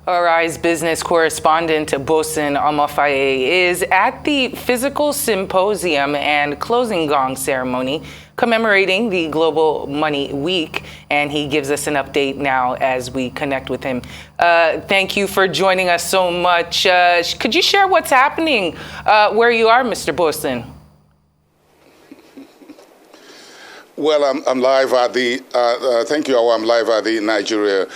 Arise business correspondent Bosin Omofaye is at the Physical Symposium and closing Gong ceremony commemorating the Global Money Week, and he gives us an update now as we connect with him. Thank you for joining us so much. Could you share what's happening where you are, Mr. Bosin? Well, I'm live at the, thank you, I'm live at the Nigeria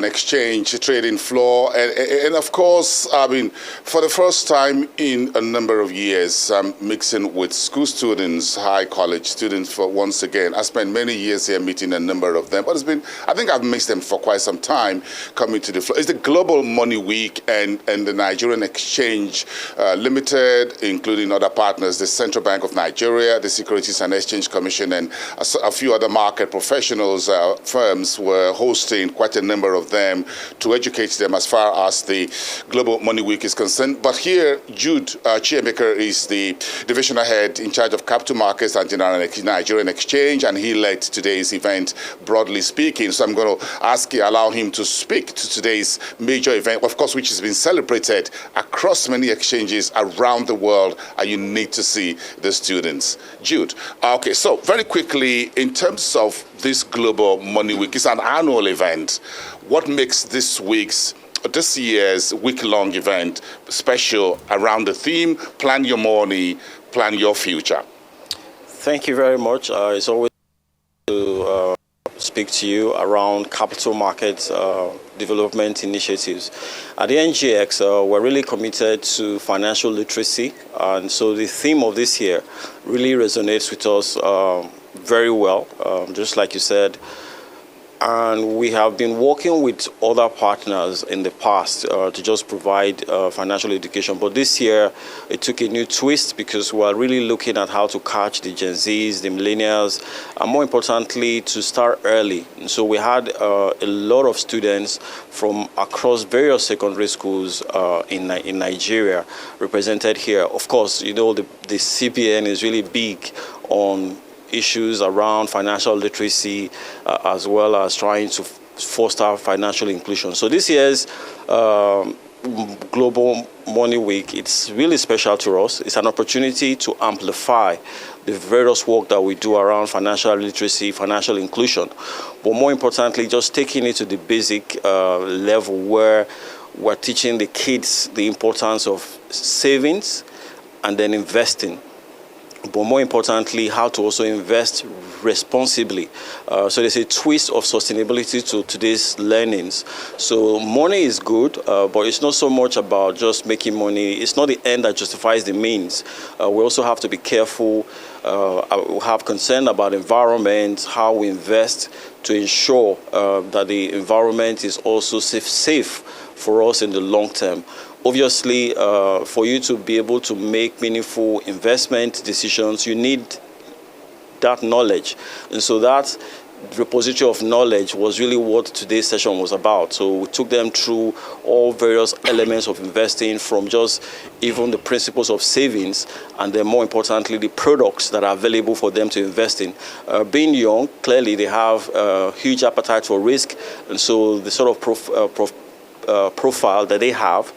exchange trading floor. And of course, I mean, for the first time in a number of years, I'm mixing with school students, high college students for once again. I spent many years here meeting a number of them, but it's been, I think I've mixed them for quite some time coming to the floor. It's the Global Money Week and the Nigerian Exchange Limited, including other partners, the Central Bank of Nigeria, the Securities and Exchange Commission, and a few other market professionals, firms were hosting quite a number of them to educate them as far as the Global Money Week is concerned. But here, Jude Chiemeka is the divisional head in charge of capital markets and general Nigerian exchange, and he led today's event, broadly speaking. So I'm going to allow him to speak to today's major event, of course, which has been celebrated across many exchanges around the world, and you need to see the students. Jude, okay, so very quickly, in terms of this Global Money Week, it's an annual event. What makes this year's week-long event special around the theme, plan your money, plan your future? Thank you very much. It's always to speak to you around capital markets development initiatives. At the NGX, we're really committed to financial literacy, and so the theme of this year really resonates with us very well, just like you said. And we have been working with other partners in the past to just provide financial education. But this year, it took a new twist because we are really looking at how to catch the Gen Zs, the millennials, and more importantly, to start early. And so we had a lot of students from across various secondary schools in Nigeria represented here. Of course, you know, the CBN is really big on issues around financial literacy as well as trying to foster financial inclusion. So this year's Global Money Week, it's really special to us. It's an opportunity to amplify the various work that we do around financial literacy, financial inclusion, but more importantly, just taking it to the basic level where we're teaching the kids the importance of savings and then investing, but more importantly, how to also invest responsibly. So there's a twist of sustainability to today's learnings. So money is good, but it's not so much about just making money. It's not the end that justifies the means. We also have to be careful. We have concern about environment, how we invest to ensure that the environment is also safe for us in the long term. Obviously, for you to be able to make meaningful investment decisions, you need that knowledge. And so that repository of knowledge was really what today's session was about. So we took them through all various elements of investing, from just even the principles of savings, and then more importantly, the products that are available for them to invest in. Being young, clearly they have a huge appetite for risk, and so the sort of profile that they have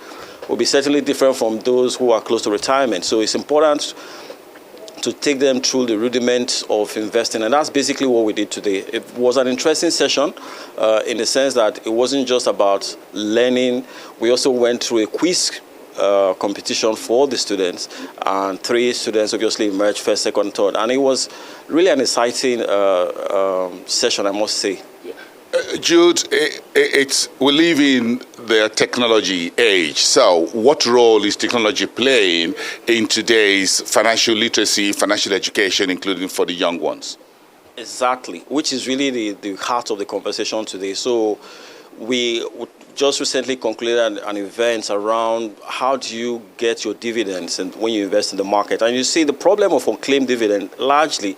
will be certainly different from those who are close to retirement. So it's important to take them through the rudiments of investing, and that's basically what we did today. It was an interesting session in the sense that it wasn't just about learning. We also went through a quiz competition for the students, and 3 students obviously emerged first, second, third, and it was really an exciting session, I must say. Jude, we live in the technology age. So what role is technology playing in today's financial literacy, financial education, including for the young ones? Exactly, which is really the heart of the conversation today. So we just recently concluded an event around how do you get your dividends and when you invest in the market. And you see the problem of unclaimed dividend largely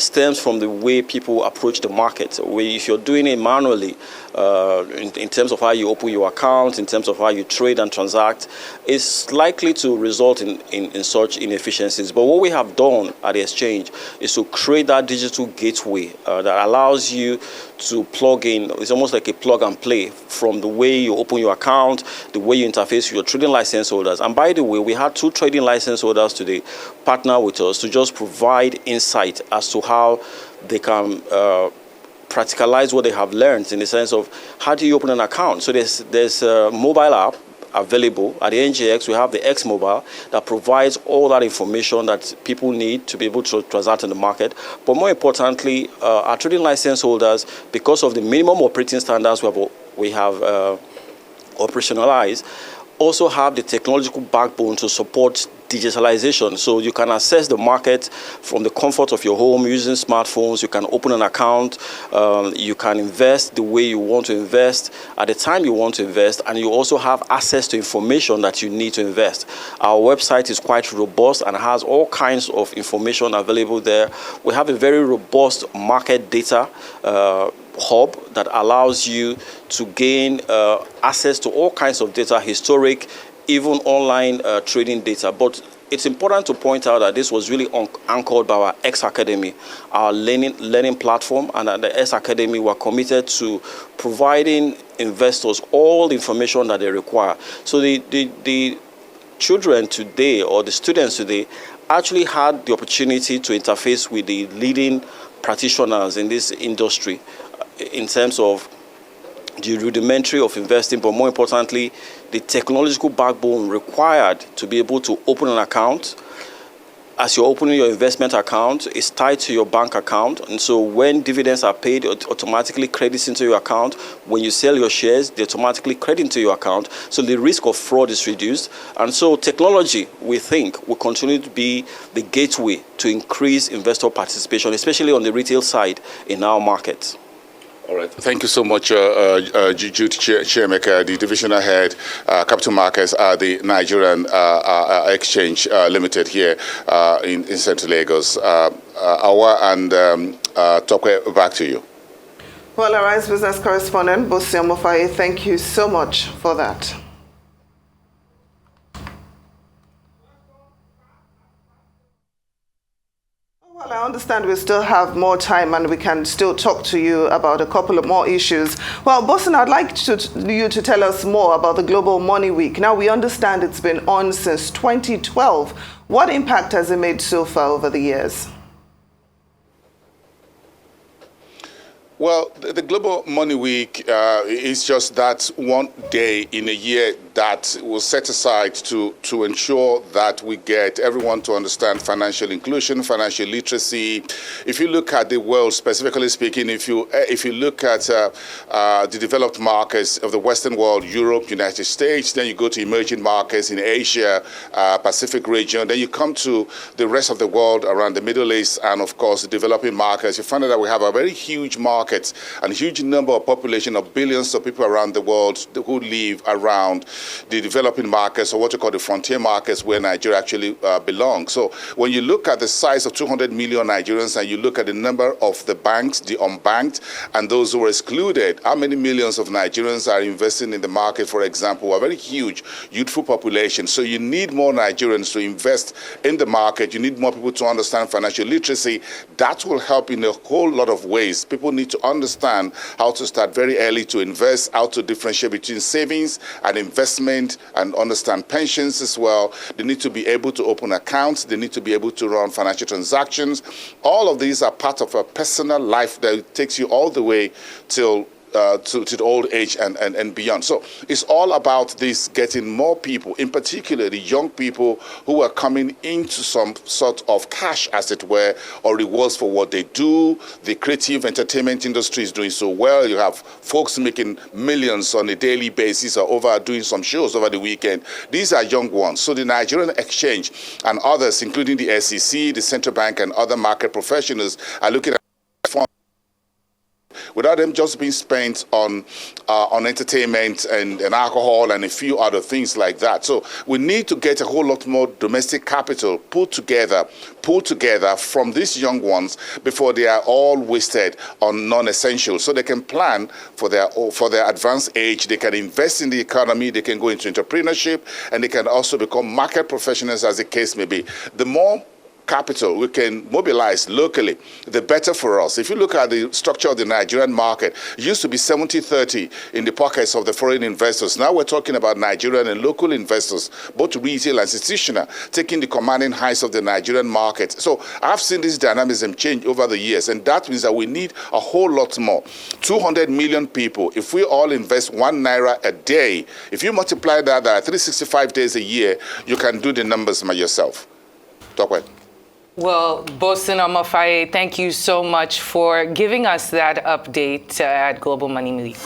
stems from the way people approach the market. If you're doing it manually, in terms of how you open your account, in terms of how you trade and transact, it's likely to result in such inefficiencies. But what we have done at the exchange is to create that digital gateway that allows you to plug in. It's almost like a plug and play play from the way you open your account, the way you interface with your trading license holders. And by the way, we had 2 trading license holders today partner with us to just provide insight as to how they can practicalize what they have learned in the sense of how do you open an account. So there's a mobile app available at the NGX. We have the X Mobile that provides all that information that people need to be able to transact in the market. But more importantly, our trading license holders, because of the minimum operating standards we have operationalized, also have the technological backbone to support digitalization. So you can access the market from the comfort of your home using smartphones. You can open an account. You can invest the way you want to invest at the time you want to invest. And you also have access to information that you need to invest. Our website is quite robust and has all kinds of information available there. We have a very robust market data hub that allows you to gain access to all kinds of data, historic, even online trading data. But it's important to point out that this was really anchored by our X Academy, our learning platform, and at the X Academy we're committed to providing investors all the information that they require. So the children today, or the students today, actually had the opportunity to interface with the leading practitioners in this industry in terms of the rudimentary of investing, but more importantly, the technological backbone required to be able to open an account. As you're opening your investment account, it's tied to your bank account. And so when dividends are paid, it automatically credits into your account. When you sell your shares, they automatically credit into your account. So the risk of fraud is reduced. And so technology, we think, will continue to be the gateway to increase investor participation, especially on the retail side in our markets. All right. Thank you so much, Jude Chiemeka, the divisional head, capital markets at the Nigerian Exchange Limited here in Central Lagos. Awa and Tokwe, back to you. Well, Arise business correspondent, Bosi Omofaye, thank you so much for that. Well, I understand we still have more time and we can still talk to you about a couple of more issues. Well, Bosin, I'd like you to tell us more about the Global Money Week. Now, we understand it's been on since 2012. What impact has it made so far over the years? Well, the Global Money Week is just that one day in a year that was set aside to ensure that we get everyone to understand financial inclusion, financial literacy. If you look at the world, specifically speaking, if you look at the developed markets of the Western world, Europe, United States, then you go to emerging markets in Asia, Pacific region, then you come to the rest of the world around the Middle East, and of course the developing markets, you find out that we have a very huge market and huge number of population of billions of people around the world who live around the developing markets, or what you call the frontier markets, where Nigeria actually belongs. So when you look at the size of 200 million Nigerians and you look at the number of the banks, the unbanked, and those who are excluded, how many millions of Nigerians are investing in the market, for example, a very huge youthful population. So you need more Nigerians to invest in the market. You need more people to understand financial literacy. That will help in a whole lot of ways. People need to understand how to start very early to invest, how to differentiate between savings and investment, and understand pensions as well. They need to be able to open accounts. They need to be able to run financial transactions. All of these are part of a personal life that takes you all the way till to the old age and beyond. So it's all about this, getting more people, in particular the young people who are coming into some sort of cash, as it were, or rewards for what they do. The creative entertainment industry is doing so well. You have folks making millions on a daily basis or doing some shows over the weekend. These are young ones. So the Nigerian Exchange and others, including the SEC, the central bank, and other market professionals, are looking at without them just being spent on entertainment and alcohol and a few other things like that. So we need to get a whole lot more domestic capital pulled together from these young ones before they are all wasted on non-essentials, so they can plan for their advanced age. They can invest in the economy, they can go into entrepreneurship, and they can also become market professionals, as the case may be. The more capital we can mobilize locally, the better for us. If you look at the structure of the Nigerian market, it used to be 70-30 in the pockets of the foreign investors. Now we're talking about Nigerian and local investors, both retail and institutional, taking the commanding heights of the Nigerian market. So I've seen this dynamism change over the years, and that means that we need a whole lot more. 200 million people, if we all invest 1 naira a day, if you multiply that 365 days a year, you can do the numbers by yourself. Talk well. Well, Bosun Omofaye, thank you so much for giving us that update at Global Money Week.